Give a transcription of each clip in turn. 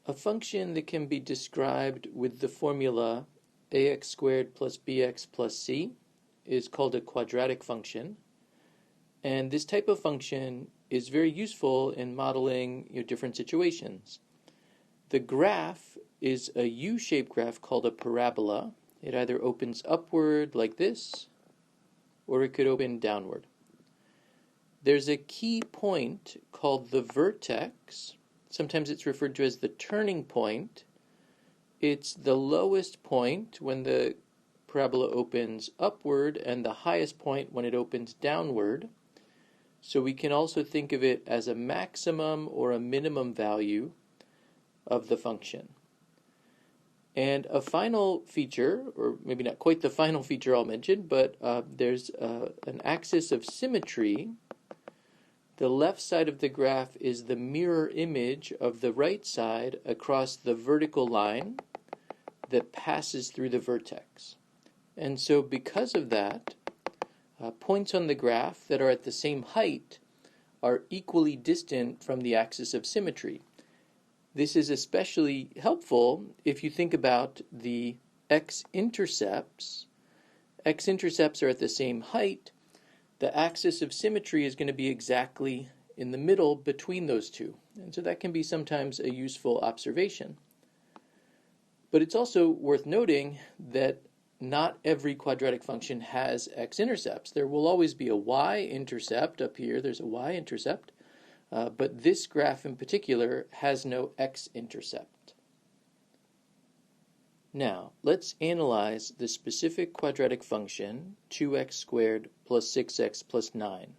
A function that can be described with the formula ax squared plus bx plus c is called a quadratic function. And this type of function is very useful in modeling different situations. The graph is a U-shaped graph called a parabola. It either opens upward like this, or it could open downward. There's a key point called the vertex. Sometimes it's referred to as the turning point. It's the lowest point when the parabola opens upward and the highest point when it opens downward. So we can also think of it as a maximum or a minimum value of the function. And a final feature, or maybe not quite the final feature I'll mention, but there's an axis of symmetry. The left side of the graph is the mirror image of the right side across the vertical line that passes through the vertex. And so because of that, points on the graph that are at the same height are equally distant from the axis of symmetry. This is especially helpful if you think about the x-intercepts. X-intercepts are at the same height. The axis of symmetry is going to be exactly in the middle between those two. And so that can be sometimes a useful observation. But it's also worth noting that not every quadratic function has x-intercepts. There will always be a y-intercept up here. There's a y-intercept. But this graph in particular has no x-intercept. Now, let's analyze the specific quadratic function 2x squared plus 6x plus 9.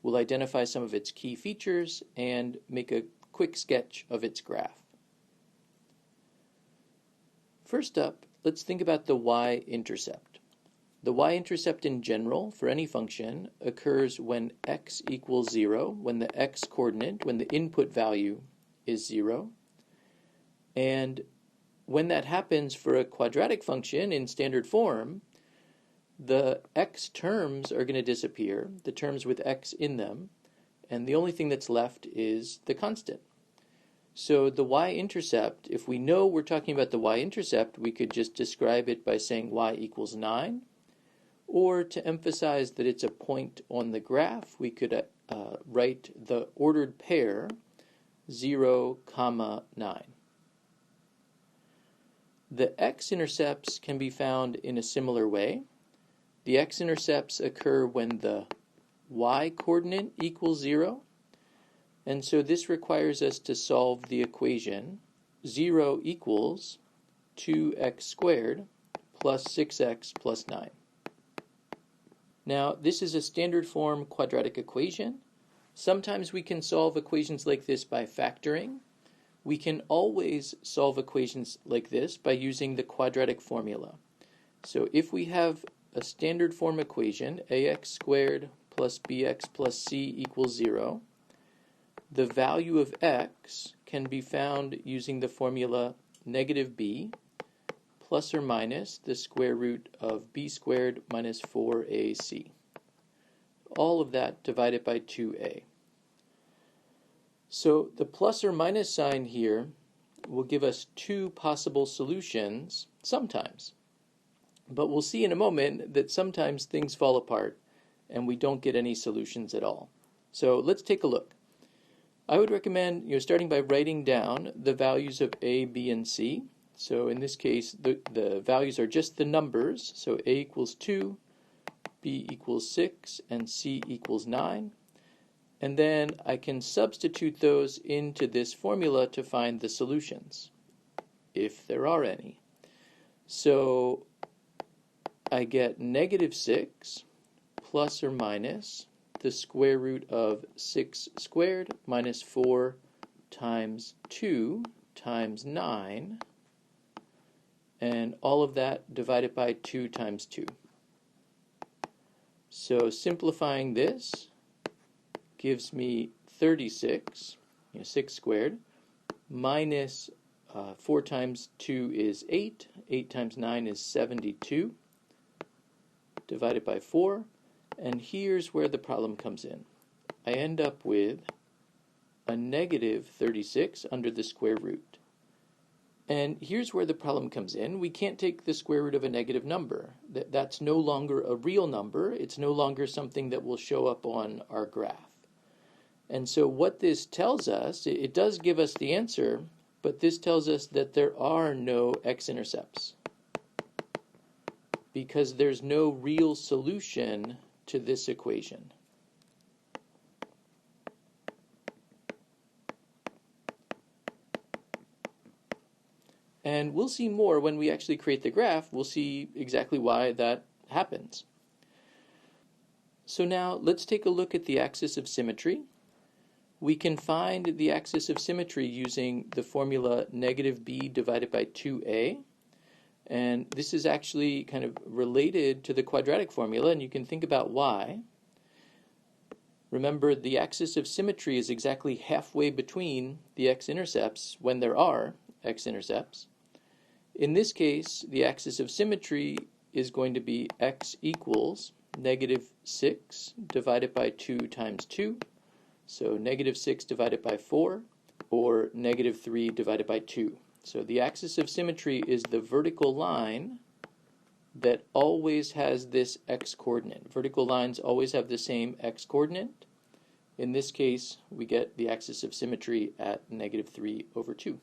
We'll identify some of its key features and make a quick sketch of its graph. First up, let's think about the y-intercept. The y-intercept in general for any function occurs when x equals 0, when the x-coordinate, when the input value is 0. And when that happens for a quadratic function in standard form, the x terms are going to disappear, the terms with x in them, and the only thing that's left is the constant. So the y-intercept, if we know we're talking about the y-intercept, we could just describe it by saying y equals 9. Or to emphasize that it's a point on the graph, we could write the ordered pair 0, 9. The x-intercepts can be found in a similar way. The x-intercepts occur when the y-coordinate equals 0. And so this requires us to solve the equation 0 equals 2x squared plus 6x plus 9. Now, this is a standard form quadratic equation. Sometimes we can solve equations like this by factoring. We can always solve equations like this by using the quadratic formula. So if we have a standard form equation, ax squared plus bx plus c equals 0, the value of x can be found using the formula negative b plus or minus the square root of b squared minus 4ac. All of that divided by 2a. So the plus or minus sign here will give us two possible solutions sometimes. But we'll see in a moment that sometimes things fall apart and we don't get any solutions at all. So let's take a look. I would recommend starting by writing down the values of a, b, and c. So in this case, the values are just the numbers. So a equals 2, b equals 6, and c equals 9. And then I can substitute those into this formula to find the solutions, if there are any. So I get negative 6 plus or minus the square root of 6 squared minus 4 times 2 times 9. And all of that divided by 2 times 2. So simplifying this gives me 36, 6 squared, minus 4 times 2 is 8, 8 times 9 is 72, divided by 4, and here's where the problem comes in. I end up with a negative 36 under the square root. And here's where the problem comes in. We can't take the square root of a negative number. That's no longer a real number. It's no longer something that will show up on our graph. And so what this tells us, it does give us the answer, but this tells us that there are no x-intercepts because there's no real solution to this equation. And we'll see more when we actually create the graph. We'll see exactly why that happens. So now let's take a look at the axis of symmetry. We can find the axis of symmetry using the formula negative b divided by 2a. And this is actually kind of related to the quadratic formula, and you can think about why. Remember, the axis of symmetry is exactly halfway between the x-intercepts when there are x-intercepts. In this case, the axis of symmetry is going to be x equals negative 6 divided by 2 times 2. So negative 6 divided by 4, or negative 3 divided by 2. So the axis of symmetry is the vertical line that always has this x-coordinate. Vertical lines always have the same x-coordinate. In this case, we get the axis of symmetry at negative 3 over 2.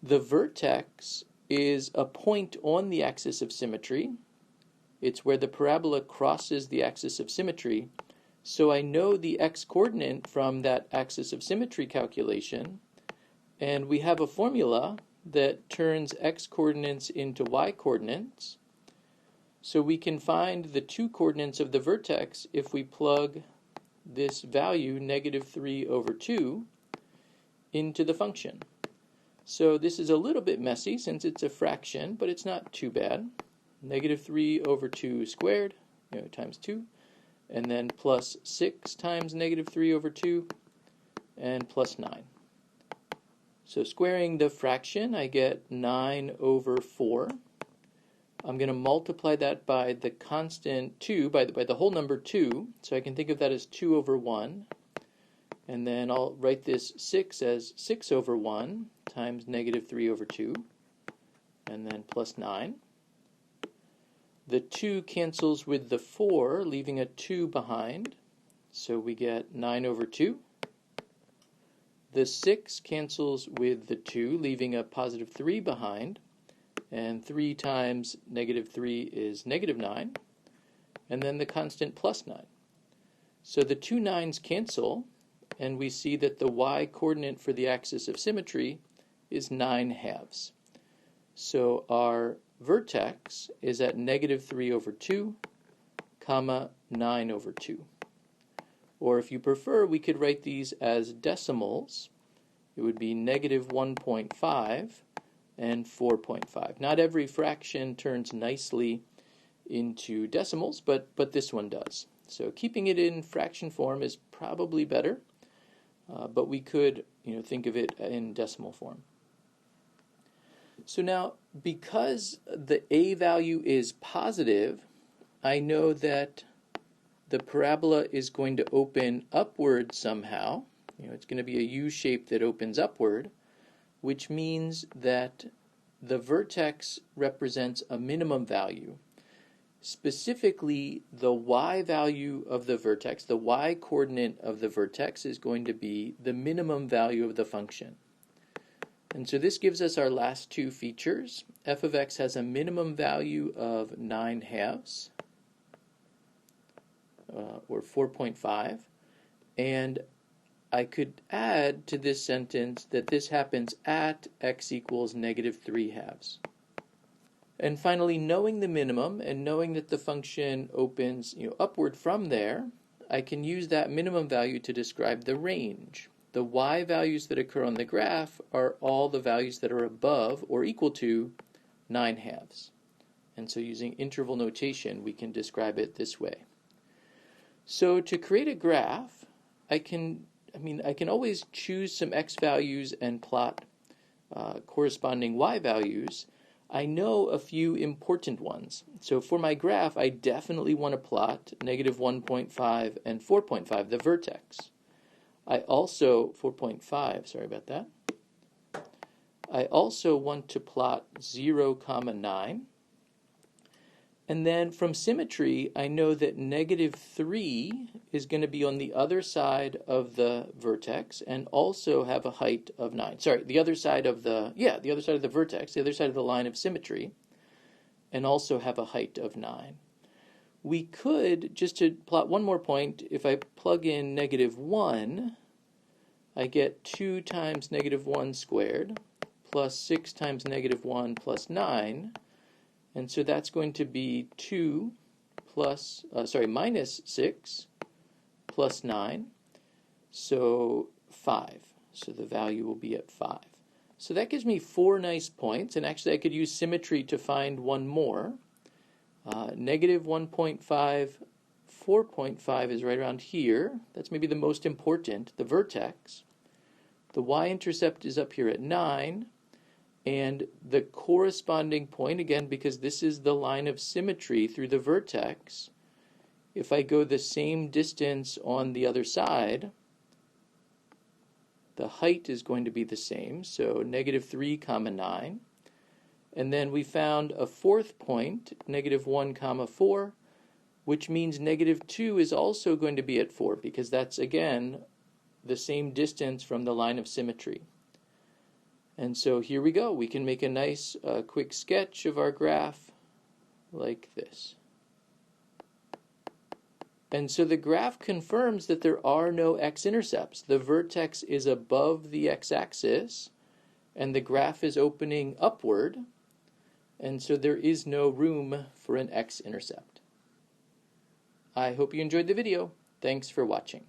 The vertex is a point on the axis of symmetry. It's where the parabola crosses the axis of symmetry. So I know the x-coordinate from that axis of symmetry calculation, and we have a formula that turns x-coordinates into y-coordinates. So we can find the 2 coordinates of the vertex if we plug this value, negative 3 over 2, into the function. So this is a little bit messy since it's a fraction, but it's not too bad. Negative 3 over 2 squared, times 2, and then plus 6 times negative 3 over 2, and plus 9. So squaring the fraction, I get 9 over 4. I'm going to multiply that by the constant 2, by the whole number 2, so I can think of that as 2 over 1. And then I'll write this 6 as 6 over 1 times negative 3 over 2, and then plus 9. The 2 cancels with the 4, leaving a 2 behind, so we get 9 over 2. The 6 cancels with the 2, leaving a positive 3 behind, and 3 times negative 3 is negative 9, and then the constant plus 9. So the 2 9s cancel, and we see that the y-coordinate for the axis of symmetry is 9/2. So our vertex is at negative 3 over 2, comma 9 over 2. Or if you prefer, we could write these as decimals. It would be negative 1.5 and 4.5. Not every fraction turns nicely into decimals, but this one does. So keeping it in fraction form is probably better, but we could think of it in decimal form. So now, because the a value is positive, I know that the parabola is going to open upward somehow. It's going to be a U shape that opens upward, which means that the vertex represents a minimum value. Specifically, the y value of the vertex, the y-coordinate of the vertex, is going to be the minimum value of the function. And so this gives us our last 2 features. F of x has a minimum value of 9/2, or 4.5, and I could add to this sentence that this happens at x equals negative 3/2. And finally, knowing the minimum and knowing that the function opens upward from there, I can use that minimum value to describe the range. The y values that occur on the graph are all the values that are above or equal to 9/2. And so using interval notation, we can describe it this way. So to create a graph, I can always choose some x values and plot corresponding y values. I know a few important ones. So for my graph, I definitely want to plot negative 1.5 and 4.5, the vertex. I also, 4.5, sorry about that. I also want to plot 0, 9. And then from symmetry, I know that -3 is going to be on the other side of the vertex and also have a height of 9. Sorry, the other side of the vertex, the other side of the line of symmetry, and also have a height of 9. We could, just to plot one more point, if I plug in -1, I get 2 times -1 squared plus 6 times -1 plus 9. And so that's going to be 2 minus 6 plus 9, so 5. So the value will be at 5. So that gives me 4 nice points, and actually I could use symmetry to find one more. -1.5, 4.5 is right around here. That's maybe the most important, the vertex. The y-intercept is up here at 9. And the corresponding point, again, because this is the line of symmetry through the vertex, if I go the same distance on the other side, the height is going to be the same, so -3, 9. And then we found a fourth point, -1, 4, which means -2 is also going to be at 4, because that's, again, the same distance from the line of symmetry. And so here we go. We can make a nice quick sketch of our graph like this. And so the graph confirms that there are no x-intercepts. The vertex is above the x-axis, and the graph is opening upward, and so there is no room for an x-intercept. I hope you enjoyed the video. Thanks for watching.